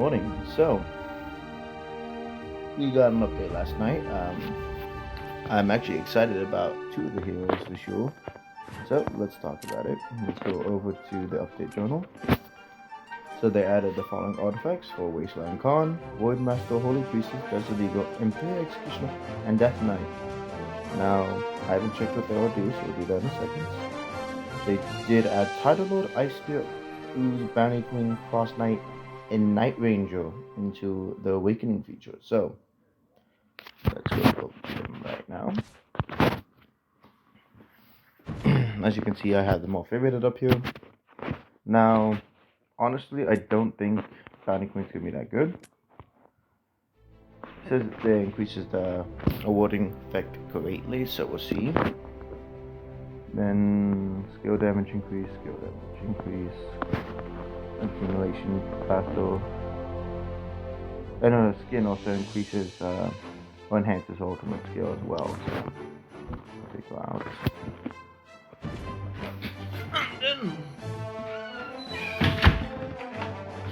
Morning. So, we got an update last night. I'm actually excited about two of the heroes for sure. So, let's talk about it. Let's go over to the update journal. So, they added the following artifacts for Wasteland Khan, Void Master, Holy Priestess, Desert Eagle, Imperial Executioner, and Death Knight. Now, I haven't checked what they all do, so we'll do that in a second. They did add Tidal Lord, Ice Spear, Ooze, Bounty Queen, Cross Knight, and Night Ranger into the Awakening feature. So, let's go over them right now. As you can see, I have them all favorited up here. Now, honestly, I don't think Bounty Queen's gonna be that good. It says it increases the awarding effect greatly, so we'll see. Then skill damage increase, accumulation, battle. And skin also increases or enhances ultimate skill as well. So take it out.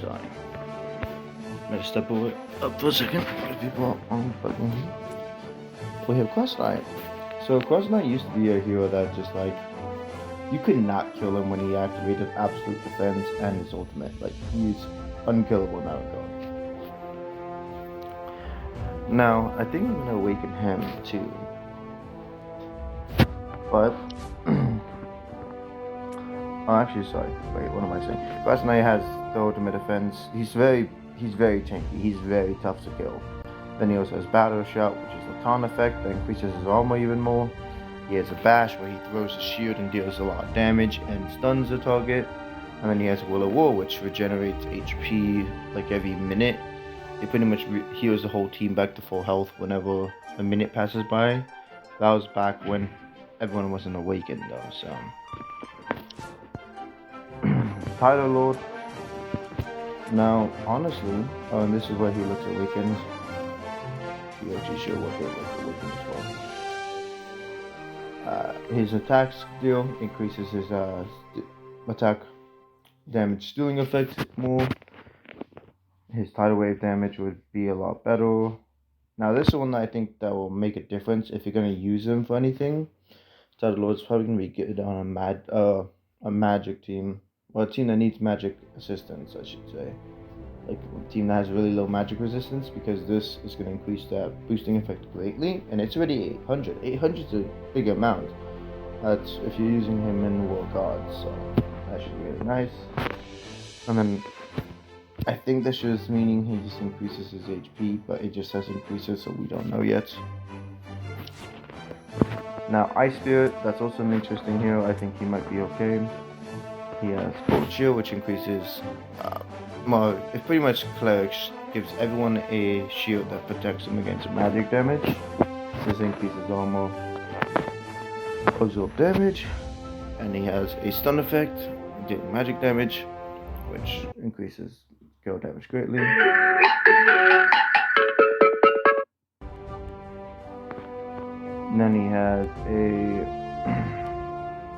Sorry. Let's step away up for a second. People are unplugging. We have Cross Knight. So Cross Knight used to be a hero that just like you could not kill him when he activated Absolute Defense and his ultimate. Like he's unkillable now. Now I think I'm gonna awaken him too. But oh, actually, sorry. Wait, what am I saying? Cross Knight has the ultimate defense. He's very tanky. He's very tough to kill. Then he also has Battle Shout, which is a taunt effect that increases his armor even more. He has a Bash where he throws a shield and deals a lot of damage and stuns the target. And then he has Will of War, which regenerates HP like every minute. It pretty much heals the whole team back to full health whenever a minute passes by. That was back when everyone wasn't awakened though, so. Tidal Lord. Now, honestly, and this is where he looks awakened. You actually show what they look awakened as well. His attack skill increases his attack damage stealing effect more. His tidal wave damage would be a lot better. Now, this is one that I think that will make a difference if you're gonna use him for anything. Tidal Lord's probably gonna be good on a magic team. Or a team that needs magic assistance, I should say. Like a team that has really low magic resistance, because this is going to increase that boosting effect greatly. And it's already 800. 800 is a big amount. That's if you're using him in War Gods, so that should be really nice. And then I think this is meaning he just increases his HP, but it just says increases, so we don't know yet. Now Ice Spirit, that's also an interesting hero. I think he might be okay. He has Cold Shield, which increases, it pretty much Clerics gives everyone a shield that protects them against magic damage. This increases armor, absorb damage, and he has a stun effect, dealing magic damage, which increases skill damage greatly. And then he has a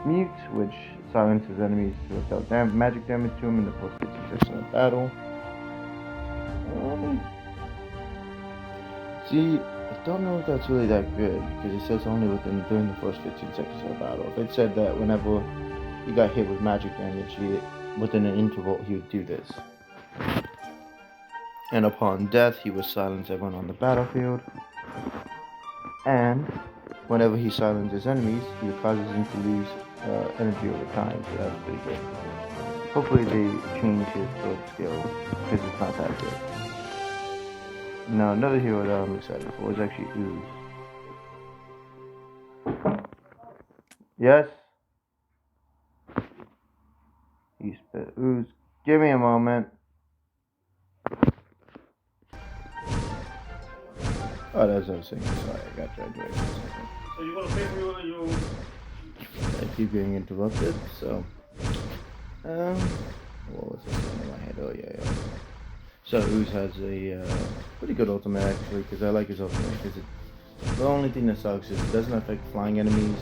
Mute, which silences enemies without magic damage to him in the first 15 seconds of battle. See, I don't know if that's really that good, because it says only during the first 15 seconds of battle. If it said that whenever he got hit with magic damage, within an interval, he would do this. And upon death, he would silence everyone on the battlefield. And whenever he silences enemies, he causes them to lose energy over time, so that's pretty good. Hopefully they change his sword skill, because it's not that good. Now another hero that I'm excited for is actually Ooze. Yes? He spit Ooze. Give me a moment. Oh, that's what I was saying. Sorry, I got dragged away for a second. So you want to pay for your... I keep getting interrupted, so... what was this one in my head? Oh, yeah. So, Ooze has a pretty good ultimate, actually, because I like his ultimate, because the only thing that sucks is it doesn't affect flying enemies,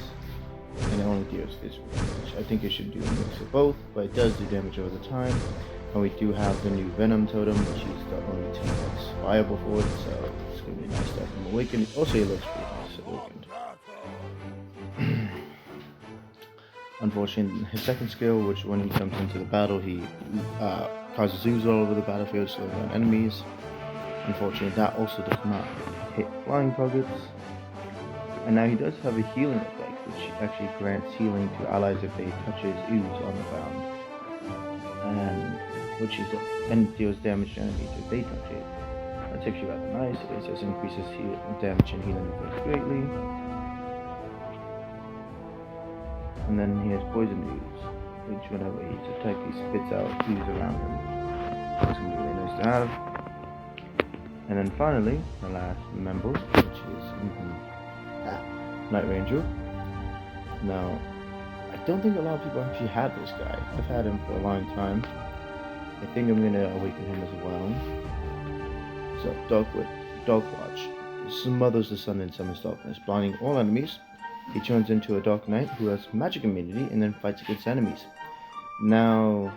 and it only deals physical damage. I think it should do a mix of both, but it does do damage over the time. And we do have the new Venom Totem, which is the only team that's viable for it, so it's gonna be nice to have him awakened. Also, he looks pretty nice awakened. Unfortunately, his second skill, which when he comes into the battle, he causes ooze all over the battlefield, slowing down enemies. Unfortunately, that also does not hit flying targets. And now he does have a healing effect, which actually grants healing to allies if they touch his ooze on the ground. And deals damage to enemies if they touch it. That's actually rather nice. It just increases damage and healing effects greatly. And then he has poison ooze, which whenever he's attacked, he spits out ooze around him. That's gonna be really nice to have. And then finally, the last member, which is Night Ranger. Now, I don't think a lot of people actually have this guy. I've had him for a long time. I think I'm gonna awaken him as well. So, Dog Watch smothers the sun and summons darkness, blinding all enemies. He turns into a Dark Knight who has magic immunity and then fights against enemies. Now,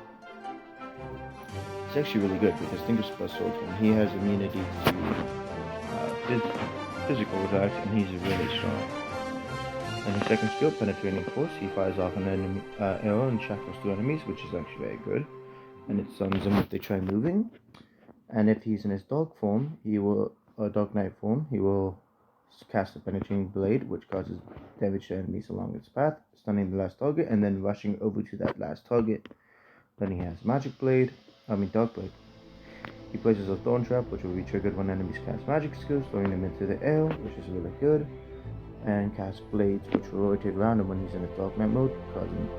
it's actually really good because think of Swordsman. He has immunity to physical attacks and he's really strong. And his second skill, Penetrating Force, he fires off an enemy arrow and shackles two enemies, which is actually very good. And it stuns them if they try moving. And if he's in his Dark form, Dark Knight form, he will cast a Penetrating Blade, which causes damage to enemies along its path, stunning the last target, and then rushing over to that last target. Then he has Dark Blade. He places a Thorn Trap, which will be triggered when enemies cast magic skills, throwing them into the air, which is really good. And cast Blades, which will rotate around him when he's in a Dark Knight mode, causing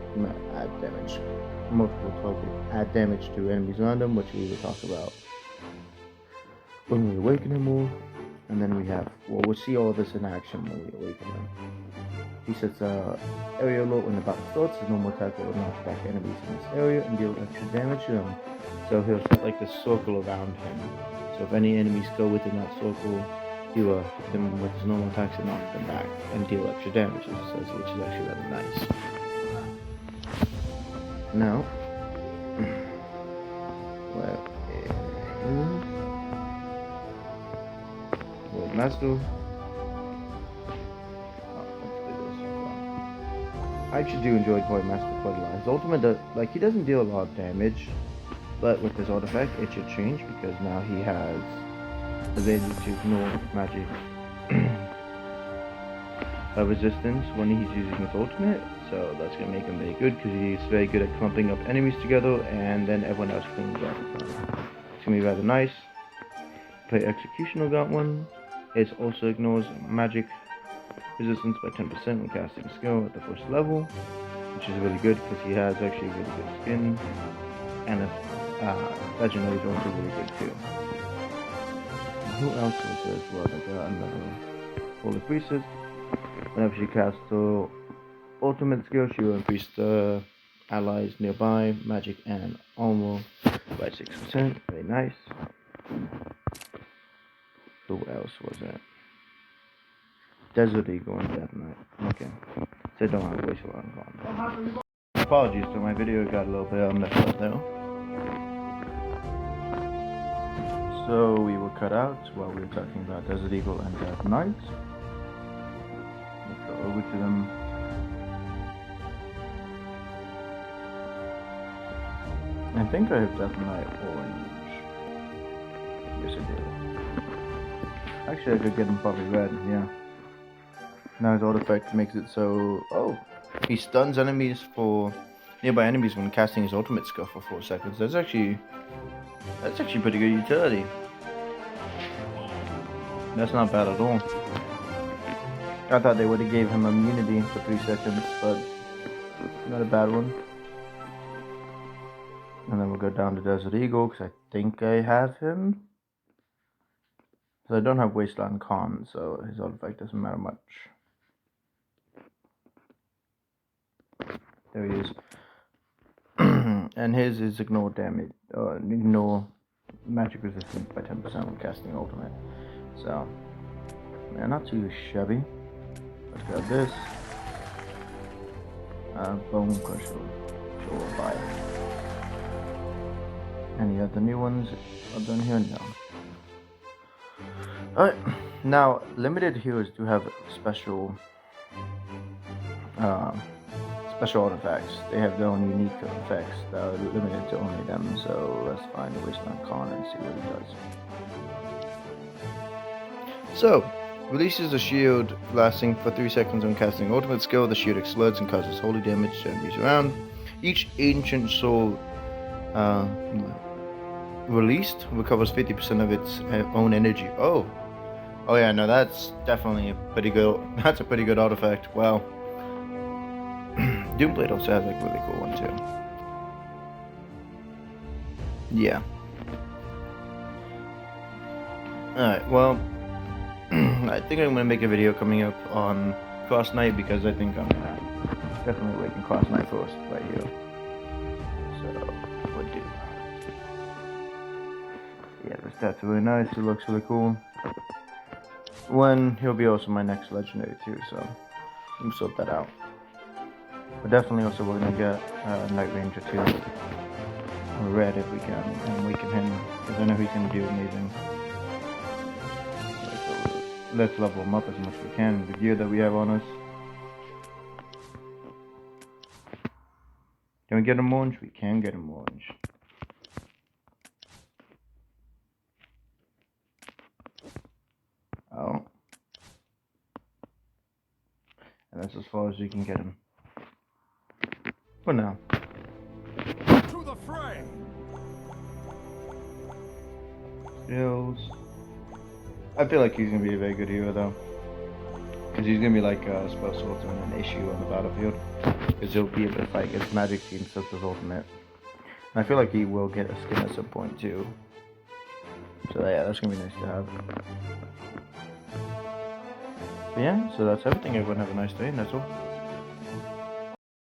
add damage to enemies around him, which we will talk about when we awaken him more. And then we'll see all this in action when we awaken him. He sets area alert when the battle starts. His normal attack will knock back enemies in this area and deal extra damage to them. So he'll set like a circle around him. So if any enemies go within that circle, he will hit them with his normal attacks and knock them back and deal extra damage, which is actually rather nice. Now, Void Master. I actually do enjoy Void Master quite a lot. His ultimate, he doesn't deal a lot of damage, but with his artifact, it should change because now he has the ability to ignore magic resistance when he's using his ultimate. So that's gonna make him very good because he's very good at clumping up enemies together, and then everyone else cleans up. It's gonna be rather nice. Play Executioner got one. It also ignores magic resistance by 10% when casting a skill at the first level, which is really good because he has actually really good skin, and legendary is also really good too. Who else was there as well? I got another Holy Priestess. Whenever she casts her ultimate skill, she will increase the allies nearby magic and armor by 6%. Very nice. Who else was it? Desert Eagle and Death Knight. Okay. So don't have to waste a lot of time. Apologies to my video got a little bit messed up there. So we will cut out while we were talking about Desert Eagle and Death Knight. Let's go over to them. I think I have Death Knight orange. Yes, I did. Actually, I could get him probably red, yeah. Now his artifact makes it so... Oh! He stuns nearby enemies when casting his ultimate skill for 4 seconds. That's actually pretty good utility. That's not bad at all. I thought they would have gave him immunity for 3 seconds, but not a bad one. And then we'll go down to Desert Eagle, because I think I have him. So I don't have Wasteland Khan, so his artifact doesn't matter much. There he is. And his is ignore magic resistance by 10% when casting ultimate. So, yeah, not too shabby. Let's grab this. Bone Crusher. Sure, buy it. Any other new ones are done here? No. Alright, now limited heroes do have special special artifacts. They have their own unique effects that are limited to only them, so let's find Wasteland Khan and see what he does. So, releases a shield lasting for 3 seconds when casting ultimate skill. The shield explodes and causes holy damage to enemies around. Each ancient soul released recovers 50% of its own energy. Oh yeah, no, that's definitely a pretty good artifact. Wow. Doomblade also has like a really cool one too. Yeah. Alright, well, I think I'm gonna make a video coming up on Cross Knight because I think I'm definitely waiting Cross Knight first right here. So, what do? Yeah, this stat's really nice. It looks really cool. He'll be also my next legendary too, so you can sort that out. But definitely also we're gonna get Night Ranger too, red if we can, and weaken him because I know he's gonna do amazing. So let's level him up as much as we can with the gear that we have on us. Can we get him orange? We can get him orange. Oh. And that's as far as we can get him. For now. To the fray. Skills. I feel like he's gonna be a very good hero though. Because he's gonna be like Spell Swordsman an issue on the battlefield. Because he'll be able to fight against Magic Team such as Ultimate. And I feel like he will get a skin at some point too. So yeah, that's gonna be nice to have. But yeah, so that's everything. Everyone have a nice day, and that's all.